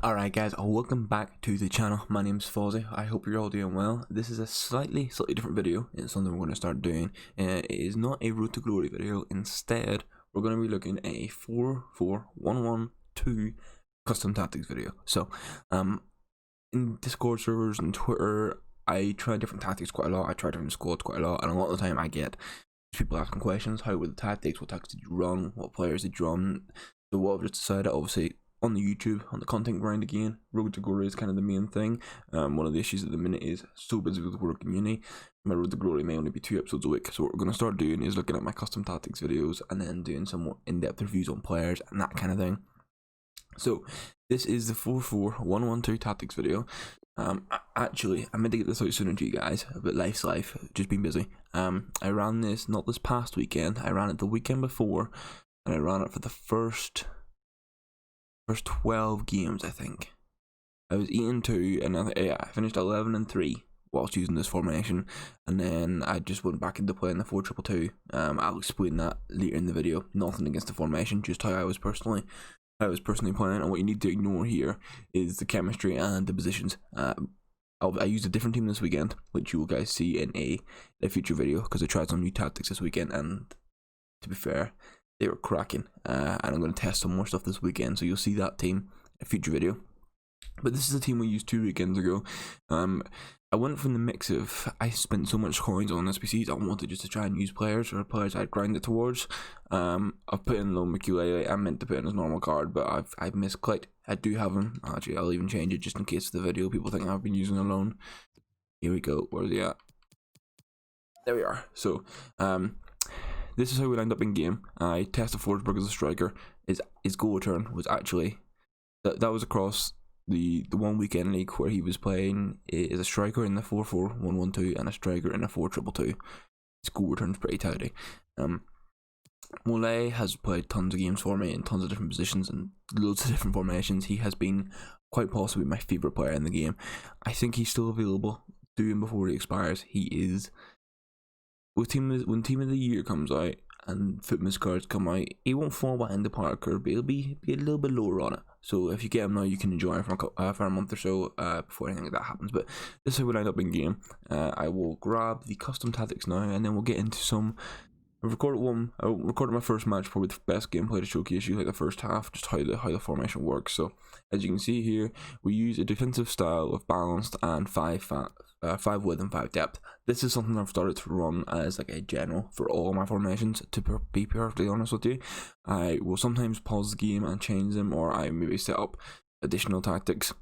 Alright guys, welcome back to the channel. My name's FUTChamps. I hope you're all doing well. This is a slightly different video. It's something we're going to start doing. It is not a Road to Glory video. Instead, we're going to be looking at a 4-4-1-1-2 custom tactics video. So, in Discord servers and Twitter, I try different tactics quite a lot. I try different squads quite a lot, and a lot of the time I get people asking questions. How were the tactics? What tactics did you run? What players did you run? So what I've just decided, obviously, on the YouTube, on the content grind again, Road to Glory is kind of the main thing. One of the issues at the minute is so busy with work and uni. My Road to Glory may only be 2 episodes a week. So what we're going to start doing is looking at my custom tactics videos and then doing some more in-depth reviews on players and that kind of thing. So this is the 4-4-1-1-2 tactics video. Actually, I meant to get this out sooner to you guys, but life's life, just been busy. I ran this not this past weekend. I ran it the weekend before, and I ran it for the first 12 games, I think. I was 8-2, and I finished 11-3 whilst using this formation, and then I just went back into playing the 4-2-2. I'll explain that later in the video. Nothing against the formation, just how I was personally playing. And what you need to ignore here is the chemistry and the positions. I used a different team this weekend, which you will guys see in a future video, because I tried some new tactics this weekend, and to be fair, they were cracking, and I'm going to test some more stuff this weekend, so you'll see that team in a future video. But this is a team we used 2 weekends ago. I went from the mix of, I spent so much coins on SPCs, I wanted just to try and use players, or players I'd grind it towards. I've put in Lone Makulele. I meant to put in his normal card, but I've misclicked. I do have him. Actually, I'll even change it just in case of the video people think I've been using alone. Here we go. Where's he at? There we are. So, this is how we lined up in game. I tested Forsberg as a striker. His goal return was actually, that was across the one weekend league where he was playing as a striker in the 4-4-1-1-2 and a striker in a 4-2-2. His goal return is pretty tidy. Mole has played tons of games for me in tons of different positions and loads of different formations. He has been quite possibly my favourite player in the game. I think he's still available. Do him before he expires. He is. When Team of the Year comes out and Fitness cards come out, he won't fall behind the power curve, but he'll be a little bit lower on it. So if you get him now, you can enjoy him for a month or so before anything like that happens. But this is how we lined up in game. I will grab the custom tactics now, and then we'll get into some. I recorded my first match, probably the best gameplay to showcase you, like the first half, just how the formation works. So as you can see here, we use a defensive style of balanced and 5 width and 5 depth. This is something I've started to run as like a general for all my formations, to be perfectly honest with you. I will sometimes pause the game and change them, or I maybe set up additional tactics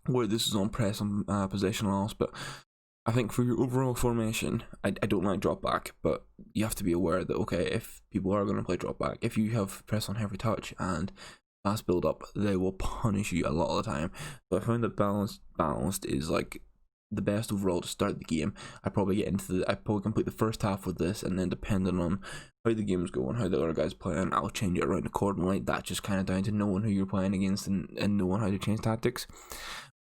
where this is on press and possession loss. But I think for your overall formation, I don't like drop back, but you have to be aware that, okay, if people are going to play drop back, if you have press on heavy touch and fast build up, they will punish you a lot of the time. So I found that balanced is like the best overall to start the game. I probably complete the first half with this, and then depending on how the game's going, how the other guys playing, I'll change it around accordingly. That's just kind of down to knowing who you're playing against and knowing how to change tactics.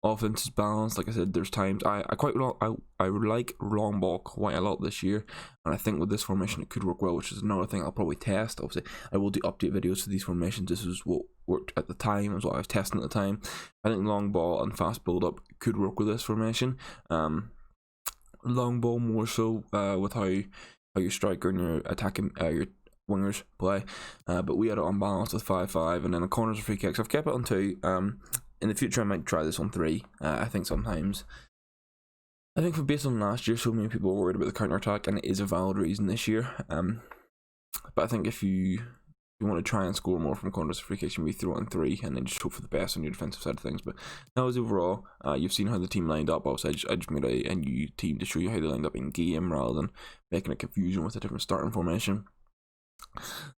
Offense is balanced. Like I said, there's times I like long ball quite a lot this year, and I think with this formation it could work well, which is another thing I'll probably test. Obviously, I will do update videos for these formations. This is what worked at the time, is what I was testing at the time. I think long ball and fast build up could work with this formation. Long ball more so with how your striker and your attacking your wingers play, but we had it on balance with 5-5, and then the corners and free kicks I've kept it on 2. In the future I might try this on 3. I think for based on last year, so many people were worried about the counter attack, and it is a valid reason this year. But I think if you want to try and score more from corners and free kicks, you maybe throw it on 3 and then just hope for the best on your defensive side of things. But that was overall. You've seen how the team lined up. Obviously, I just made a new team to show you how they lined up in game rather than making a confusion with a different starting formation.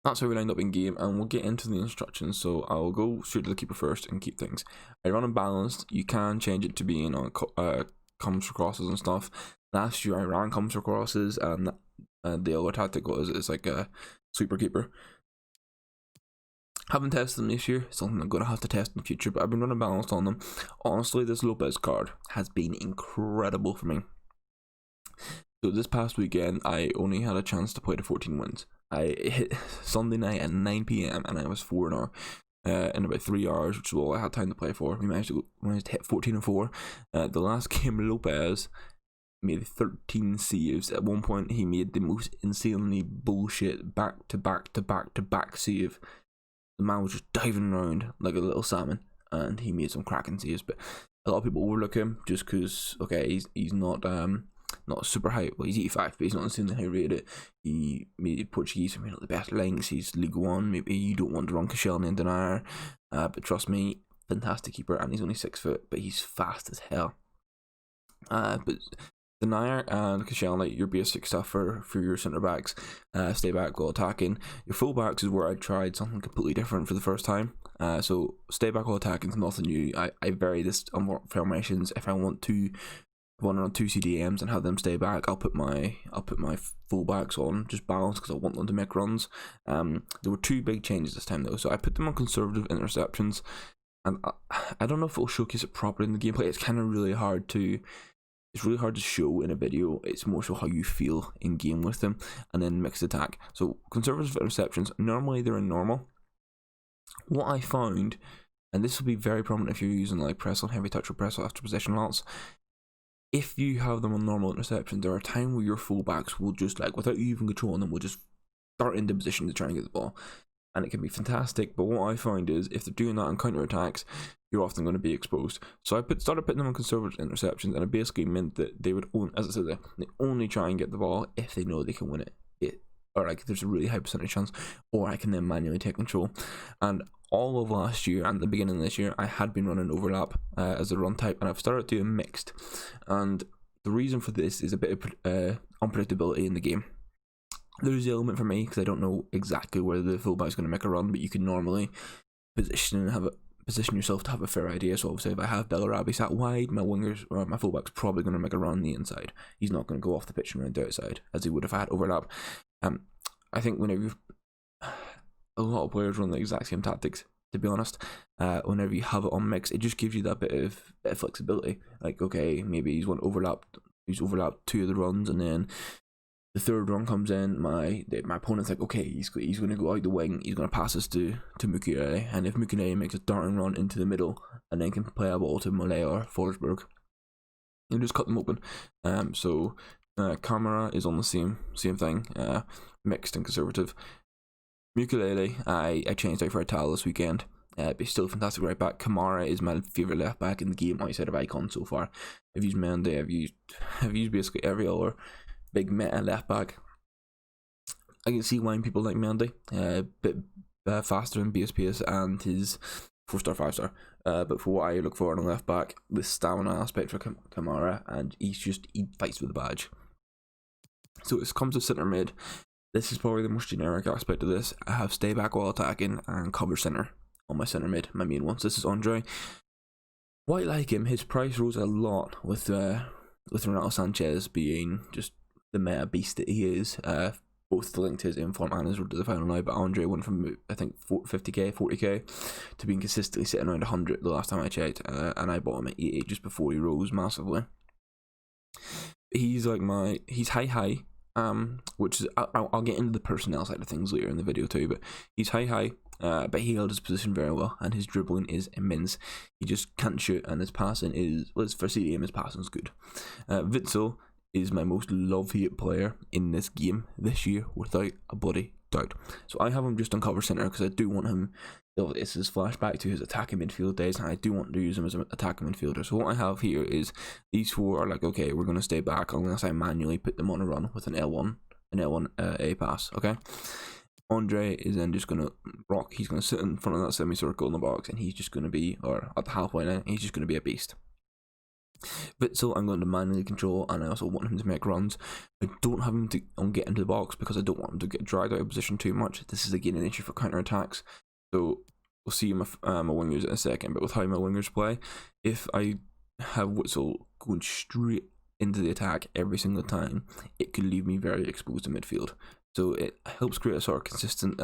That's how we lined up in game, and we'll get into the instructions. So I'll go straight to the keeper first and keep things. I run them balanced. You can change it to being on comes for crosses and stuff. Last year I ran comes for crosses, and the other tactic is like a sweeper keeper. Haven't tested them this year, something I'm going to have to test in the future, but I've been running balanced on them. Honestly, this Lopez card has been incredible for me. So this past weekend, I only had a chance to play to 14 wins. I hit Sunday night at 9 PM and I was 4-0. in about 3 hours, which is all I had time to play for. We managed to hit 14-4. The last game, Lopez made 13 saves. At one point, he made the most insanely bullshit back-to-back save. The man was just diving around like a little salmon, and he made some cracking saves. But a lot of people overlook him just because, okay, he's not super high. Well, he's 85, but he's not insanely high rated. He made Portuguese from the best links. He's League One. Maybe you don't want to run Koscielny and Denier, but trust me, fantastic keeper, and he's only 6 foot, but he's fast as hell. But Denier and Koscielny, your basic stuff for your centre backs. Stay back while attacking. Your full backs is where I tried something completely different for the first time. So stay back while attacking is nothing new. I vary this on formations. If I want to run around 2 CDMs and have them stay back, I'll put my full backs on just balance because I want them to make runs. There were 2 big changes this time though, so I put them on conservative interceptions, and I don't know if it'll showcase it properly in the gameplay. It's kind of really hard to show in a video. It's more so how you feel in game with them. And then mixed attack. So conservative interceptions, normally they're in normal. What I found, and this will be very prominent if you're using like press on heavy touch or press after possession lots, if you have them on normal interceptions, there are times where your fullbacks will just, like, without you even controlling them, will just start into position to try and get the ball. And it can be fantastic, but what I find is if they're doing that on counter attacks, you're often going to be exposed. So I started putting them on conservative interceptions, and it basically meant that they would as I said, they only try and get the ball if they know they can win it. Or like there's a really high percentage chance, or I can then manually take control. And all of last year and the beginning of this year, I had been running overlap as a run type, and I've started doing mixed. And the reason for this is a bit of unpredictability in the game. There's the element for me because I don't know exactly where the fullback is going to make a run, but you can normally position yourself to have a fair idea. So obviously, if I have Bellarabi sat wide, my fullback's probably going to make a run on the inside. He's not going to go off the pitch and around the outside as he would if I had overlap. I think whenever a lot of players run the exact same tactics, to be honest. Whenever you have it on mix, it just gives you that bit of flexibility. Like, okay, maybe he's overlapped 2 of the runs, and then the third run comes in. My opponent's like, okay, he's going to go out the wing. He's going to pass us to Mukiele, and if Mukiele makes a darting run into the middle and then can play a ball to Mollet or Forsberg, you just cut them open. So Camara is on the same thing, mixed and conservative. Mukiele, I changed out for Ital this weekend, but he's still a fantastic right back. Kamara is my favourite left back in the game outside of Icon so far. I've used Mendy, I've used basically every other big meta left back. I can see why people like Mendy, a bit faster than base pace and his 4-star, 5-star. But for what I look for in a left back, the stamina aspect for Kamara, and he fights with a badge. So it comes to centre mid. This is probably the most generic aspect of this. I have stay back while attacking and cover centre on my centre mid, my main ones. This is Andre. Quite like him. His price rose a lot with Renato Sanchez being just the meta beast that he is. Both linked to his inform and his road to the final now, but Andre went from, I think, 50k, 40k to being consistently sitting around 100 the last time I checked, and I bought him at 88 just before he rose massively. He's like he's high, which is, I'll get into the personnel side of things later in the video too, but he's high, but he held his position very well, and his dribbling is immense. He just can't shoot, and his passing is, well, for CDM, his passing is good. Witsel is my most love-hate player in this game this year, without a bloody doubt. So I have him just on cover centre because I do want him. It's his flashback to his attacking midfield days, and I do want to use him as an attacking midfielder. So what I have here is these 4 are like, okay, we're going to stay back unless I manually put them on a run with an L1 A pass. Okay, Andre is then just going to rock. He's going to sit in front of that semicircle in the box, and he's just going to be, or at the halfway line, he's just going to be a beast. Witsel, I'm going to manually control, and I also want him to make runs. I don't have him to get into the box because I don't want him to get dragged out of position too much. This is again an issue for counter attacks. So we'll see my wingers in a second, but with how my wingers play, if I have Witsel going straight into the attack every single time, it could leave me very exposed in midfield. So it helps create a sort of consistent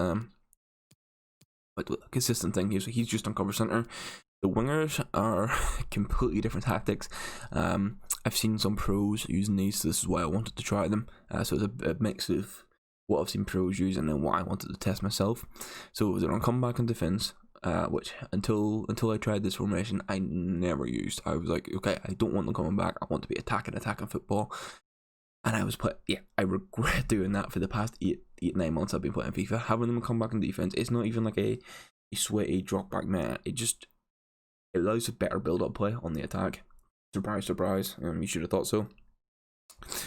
thing here. So he's just on cover centre. The wingers are completely different tactics. I've seen some pros using these, so this is why I wanted to try them. So it's a mix of what I've seen pros use and then what I wanted to test myself. So they're on comeback and defence. which until I tried this formation, I never used. I was like, okay, I don't want them coming back. I want to be attacking football. And I regret doing that for the past 8-9 months I've been playing FIFA. Having them come back in defense, it's not even like a sweaty drop back man. It allows for better build up play on the attack. Surprise, surprise. You should have thought so.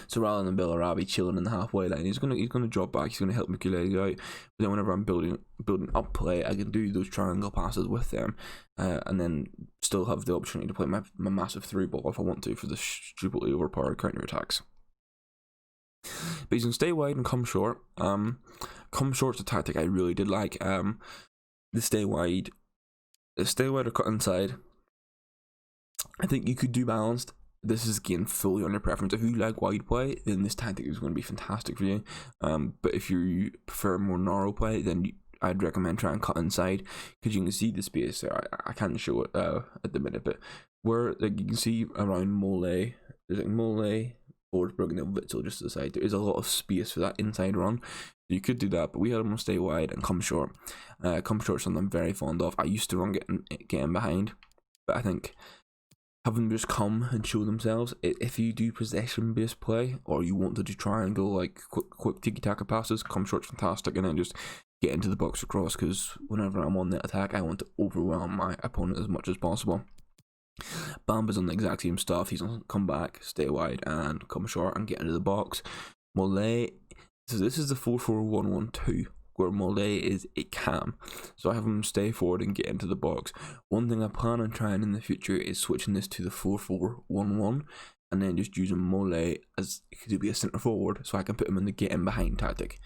So rather than Bellarabi chilling in the halfway line, he's gonna drop back. He's gonna help Mikulele out. But then whenever I'm building up play, I can do those triangle passes with them, and then still have the opportunity to play my massive through ball if I want to for the stupidly overpowered counter attacks. But he's gonna stay wide and come short. Come short's a tactic I really did like. The stay wide or cut inside. I think you could do balanced. This is again fully on your preference. If you like wide play, then this tactic is going to be fantastic for you. But if you prefer more narrow play, then I'd recommend trying cut inside, because you can see the space there. I can't show it at the minute, but where you can see around Mole, there's like Mole, Forsberg, and then Witzel just to the side. There is a lot of space for that inside run. So you could do that, but we had him stay wide and come short. Come short is something I'm very fond of. I used to run getting behind, but I think having them just come and show themselves. If you do possession based play, or you want to do triangle like quick tiki taka passes, come short's fantastic, and then just get into the box across, because whenever I'm on the attack, I want to overwhelm my opponent as much as possible. Bamba's on the exact same stuff. He's on come back, stay wide, and come short and get into the box. Mole, so this is the 4-4-1-1-2, where Mole is a cam. So I have him stay forward and get into the box. One thing I plan on trying in the future is switching this to the 4-4-1-1, and then just using Mole as to be a centre forward, so I can put him in the get in behind tactic.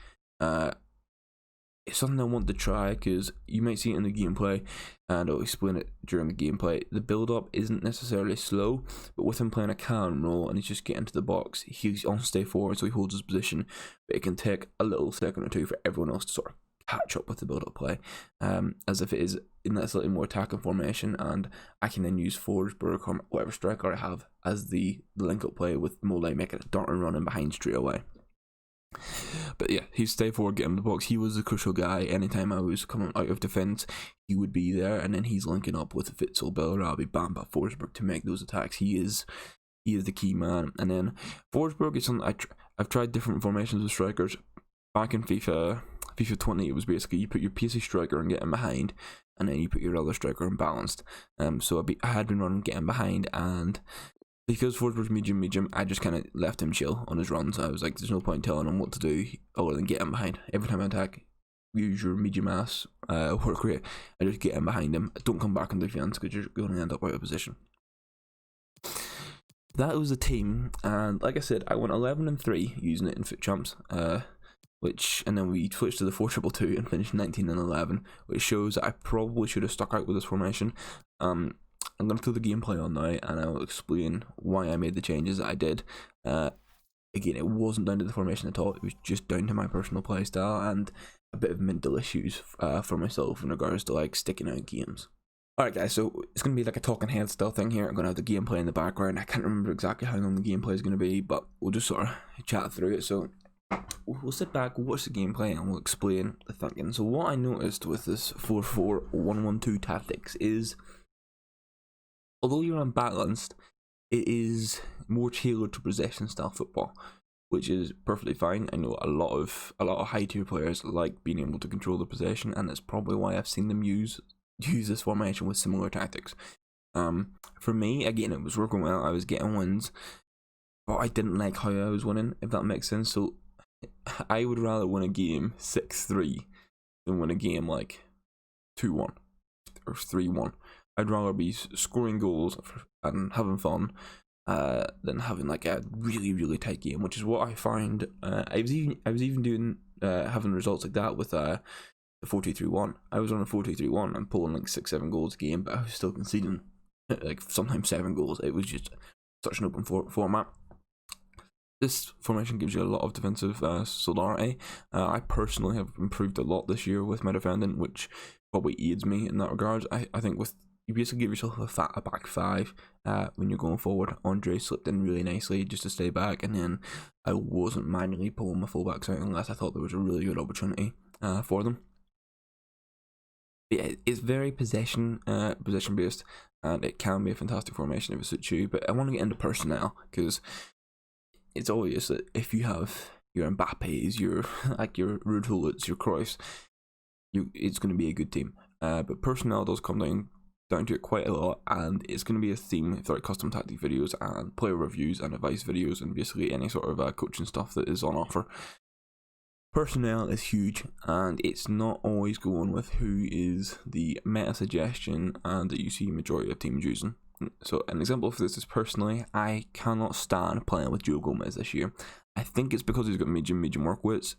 It's something I want to try, because you might see it in the gameplay, and I'll explain it during the gameplay. The build up isn't necessarily slow, but with him playing a cam role and he's just getting to the box, he's on stay forward, so he holds his position, but it can take a little second or two for everyone else to sort of catch up with the build up play, as if it is in that slightly more attacking formation, and I can then use Forsberg or whatever striker I have as the link up play with Mole making a dart and running behind straight away. But yeah, he'd stay forward, get in the box. He was the crucial guy. Anytime I was coming out of defence, he would be there, and then he's linking up with Witzel, Bellarabi, Bamba, Forsberg to make those attacks. He is the key man. And then Forsberg is something I've tried different formations with strikers. Back in FIFA 20, it was basically you put your pacey striker and get him behind, and then you put your other striker in balanced. So I had been running getting behind, and because Forsberg's medium, I just kind of left him chill on his runs. I was like, there's no point telling him what to do other than get him behind. Every time I attack, use your medium ass work rate. I just get him behind him. Don't come back in defense, because you're going to end up out of position. That was the team, and like I said, I went 11-3 using it in FUT Champs. And then we switched to the 4-2-2 and finished 19-11, which shows that I probably should have stuck out with this formation. I'm going to throw the gameplay on now, and I'll explain why I made the changes that I did. Again, it wasn't down to the formation at all. It was just down to my personal play style and a bit of mental issues for myself in regards to like sticking out games. Alright guys, so it's going to be like a talking head style thing here. I'm going to have the gameplay in the background. I can't remember exactly how long the gameplay is going to be, but we'll just sort of chat through it. So we'll sit back, we'll watch the gameplay, and we'll explain the thinking. So what I noticed with this 4-4-1-1-2 tactics is, although you're unbalanced, it is more tailored to possession style football, which is perfectly fine. I know a lot of high tier players like being able to control the possession, and that's probably why I've seen them use this formation with similar tactics. For me, again, it was working well. I was getting wins, but I didn't like how I was winning, if that makes sense. So I would rather win a game 6-3 than win a game like 2-1 or 3-1. I'd rather be scoring goals and having fun than having like a really, really tight game, which is what I find. I was even doing having results like that with the 4-2-3-1. I was on a 4-2-3-1 and pulling like 6-7 goals a game, but I was still conceding like sometimes 7 goals. It was just such an open format. This formation gives you a lot of defensive solidarity. I personally have improved a lot this year with my defending, which probably aids me in that regard. I think with you basically give yourself a back five when you're going forward. Andre slipped in really nicely just to stay back, and then I wasn't manually pulling my fullbacks out unless I thought there was a really good opportunity for them. It's very possession based, and it can be a fantastic formation if it suits you. But I want to get into personnel because it's obvious that if you have your Mbappe's, your like your Ruud Gullits, your Cruyffs, it's going to be a good team. But personnel does come down to it quite a lot, and it's going to be a theme throughout custom tactic videos and player reviews and advice videos and basically any sort of coaching stuff that is on offer. Personnel is huge, and it's not always going with who is the meta suggestion and that you see majority of teams using. So an example of this is personally, I cannot stand playing with Joe Gomez this year. I think it's because he's got medium work rates,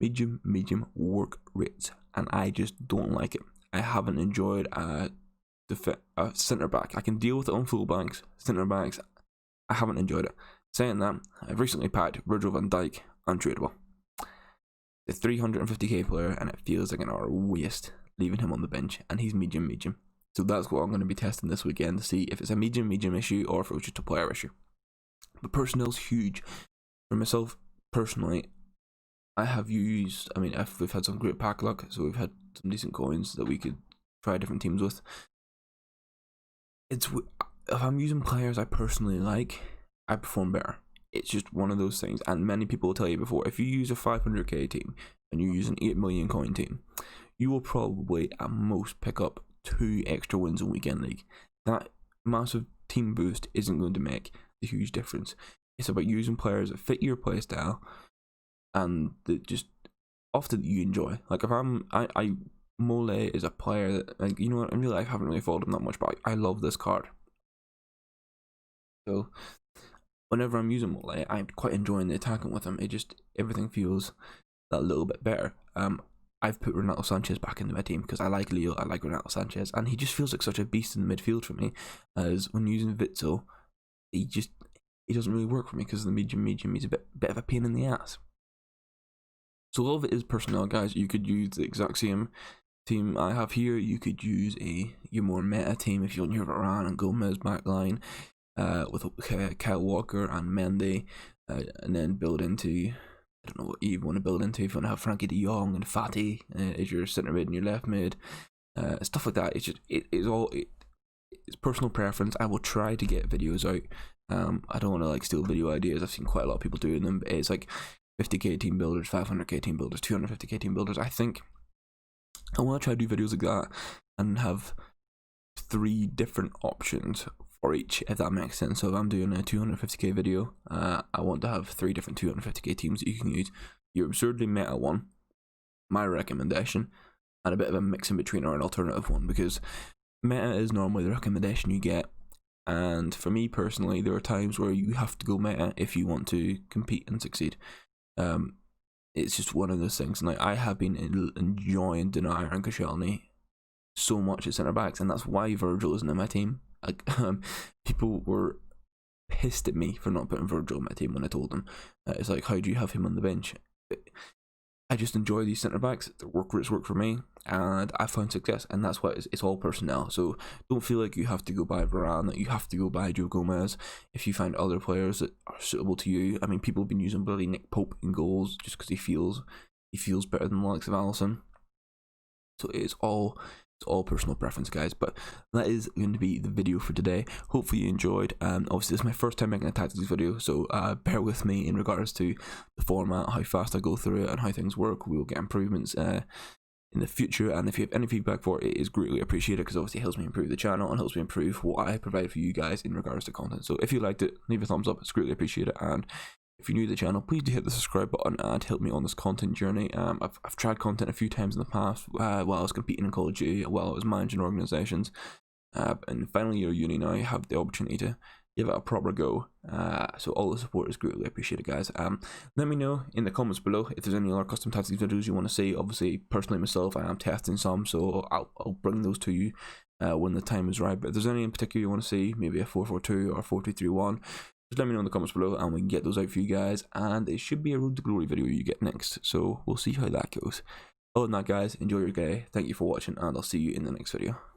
medium work rates, and I just don't like it. I haven't enjoyed a centre back. I can deal with it on full backs, centre backs. I haven't enjoyed it. Saying that, I've recently packed Virgil van Dijk untradeable. The 350k player, and it feels like an hour waste leaving him on the bench, and he's medium. So that's what I'm going to be testing this weekend to see if it's a medium issue or if it was just a player issue. But personnel's huge. For myself personally, I have used, if we've had some great pack luck, so we've had some decent coins that we could try different teams with. If I'm using players I personally like, I perform better. It's just one of those things, and many people will tell you before, if you use a 500k team and you use an 8 million coin team, you will probably at most pick up 2 extra wins in weekend league. That massive team boost isn't going to make the huge difference. It's about using players that fit your play style and that just often you enjoy. Like if Mole is a player that, like, you know what, in real life I haven't really followed him that much, but I love this card. So whenever I'm using Mole, I'm quite enjoying the attacking with him. Everything feels that little bit better. I've put Renato Sanchez back into my team because I like Leo, I like Renato Sanchez, and he just feels like such a beast in the midfield for me. As when using Witsel, he doesn't really work for me because the medium he's a bit of a pain in the ass. So a lot of it is personnel, guys. You could use the exact same team I have here. You could use your more meta team if you want your Varane and Gomez backline with Kyle Walker and Mendy, and then build into, I don't know what you want to build into. If you want to have Frankie de Jong and Fatty as your centre mid and your left mid, stuff like that. It's personal preference. I will try to get videos out. I don't want to steal video ideas. I've seen quite a lot of people doing them, but it's like 50k team builders, 500k team builders, 250k team builders. I think I want to try to do videos like that and have 3 different options for each, if that makes sense. So if I'm doing a 250k video, I want to have 3 different 250k teams that you can use. Your absurdly meta one, my recommendation, and a bit of a mix in between, or an alternative one, because meta is normally the recommendation you get. And for me personally, there are times where you have to go meta if you want to compete and succeed. It's just one of those things. And I have been enjoying Denier and Koscielny so much at centre backs, and that's why Virgil isn't in my team. People were pissed at me for not putting Virgil in my team when I told them. It's like, how do you have him on the bench? I just enjoy these centre backs. The work rates work for me, and I found success, and that's why it's all personnel. So don't feel like you have to go buy Varane, that you have to go buy Joe Gomez. If you find other players that are suitable to you, people have been using bloody Nick Pope in goals just because he feels better than the likes of Alisson. So it's all personal preference, guys. But that is going to be the video for today. Hopefully you enjoyed. Obviously this is my first time making a tactics video, so bear with me in regards to the format, how fast I go through it and how things work. We will get improvements in the future, and if you have any feedback for it, it is greatly appreciated, because obviously it helps me improve the channel and helps me improve what I provide for you guys in regards to content. So if you liked it, leave a thumbs up. It's greatly appreciated. And if you're new to the channel, please do hit the subscribe button and help me on this content journey. I've tried content a few times in the past while I was competing in Call of Duty, while I was managing organisations, and finally you're uni now, you have the opportunity to give it a proper go. So all the support is greatly appreciated, guys. Let me know in the comments below if there's any other custom tactics videos you want to see. Obviously, personally myself, I am testing some, so I'll bring those to you when the time is right. But if there's any in particular you want to see, maybe a 4-4-2 or 4-2-3-1, just let me know in the comments below and we can get those out for you guys, and it should be a Road to Glory video you get next, so we'll see how that goes. Other than that, guys, enjoy your day, thank you for watching, and I'll see you in the next video.